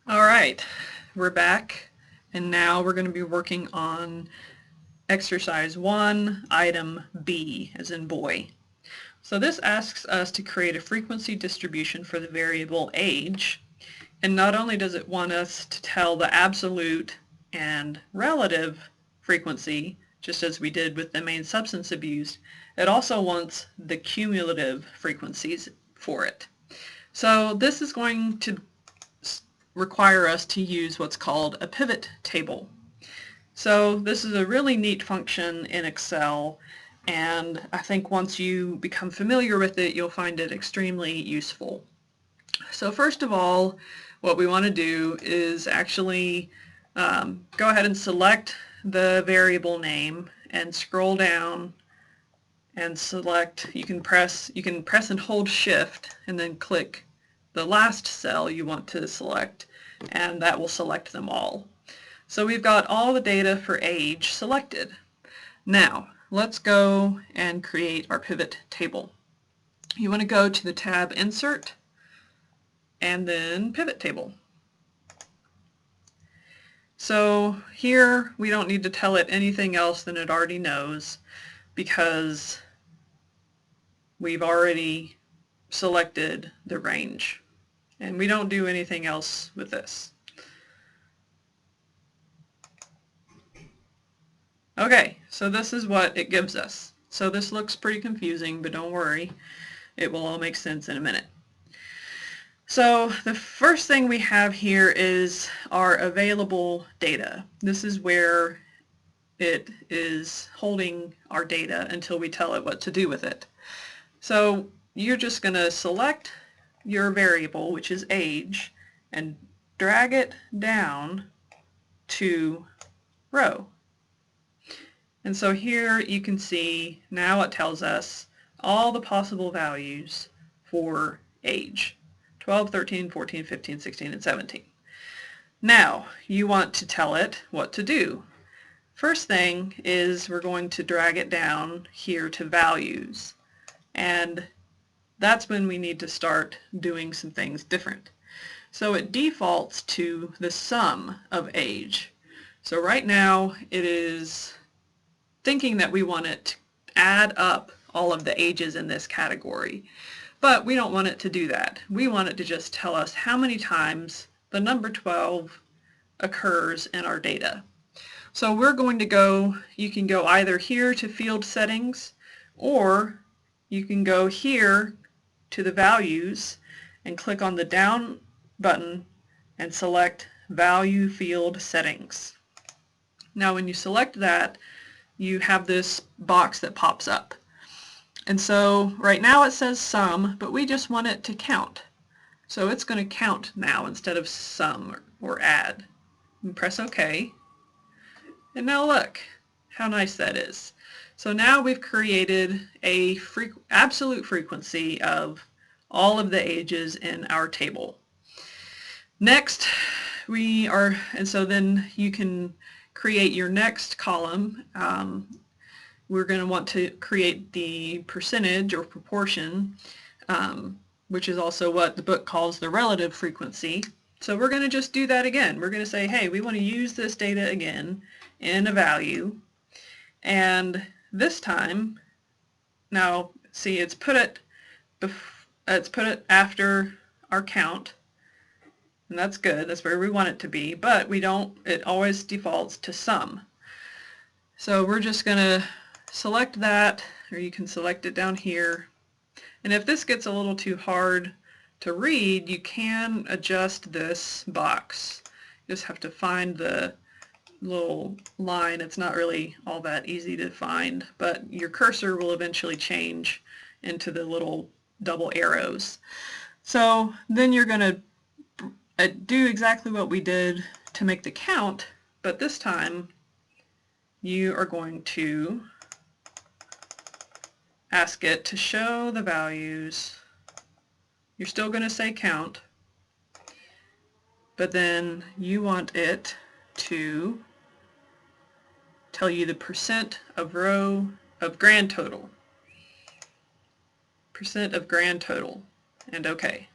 All right, we're back, and now we're going to be working on exercise 1, item B, as in boy. So this asks us to create a frequency distribution for the variable age, and not only does it want us to tell the absolute and relative frequency, just as we did with the main substance abuse, it also wants the cumulative frequencies for it. So this is going to require us to use what's called a pivot table. So this is a really neat function in Excel, and I think once you become familiar with it, you'll find it extremely useful. So first of all, what we want to do is actually go ahead and select the variable name and scroll down and select, you can press and hold Shift and then click the last cell you want to select, and that will select them all. So we've got all the data for age selected. Now let's go and create our pivot table. You want to go to the tab Insert and then Pivot Table. So here we don't need to tell it anything else than it already knows, because we've already selected the range, and we don't do anything else with this. Okay, so this is what it gives us. So this looks pretty confusing, but don't worry, it will all make sense in a minute. So the first thing we have here is our available data. This is where it is holding our data until we tell it what to do with it. So you're just going to select your variable, which is age, and drag it down to row. And so here you can see now it tells us all the possible values for age: 12, 13, 14, 15, 16, and 17. Now you want to tell it what to do. First thing is we're going to drag it down here to values, and that's when we need to start doing some things different. So it defaults to the sum of age. So right now it is thinking that we want it to add up all of the ages in this category. But we don't want it to do that. We want it to just tell us how many times the number 12 occurs in our data. So we're going to go, you can go either here to field settings, or you can go here to the values and click on the down button and select value field settings. Now when you select that, you have this box that pops up. And so right now it says sum, but we just want it to count. So it's going to count now instead of sum or add. And press OK. And now look how nice that is. So now we've created a absolute frequency of all of the ages in our table. Next, and so then you can create your next column. We're going to want to create the percentage or proportion, which is also what the book calls the relative frequency. So we're going to just do that again. We're going to say, hey, we want to use this data again in a value, and this time, now see, it's put it after our count, and that's good. That's where we want it to be, but we don't. It always defaults to sum. So we're just going to select that, or you can select it down here. And if this gets a little too hard to read, you can adjust this box. You just have to find the little line. It's not really all that easy to find, but your cursor will eventually change into the little double arrows. So then you're going to do exactly what we did to make the count, but this time you are going to ask it to show the values. You're still going to say count, but then you want it to tell you the percent of grand total. Percent of grand total, and OK.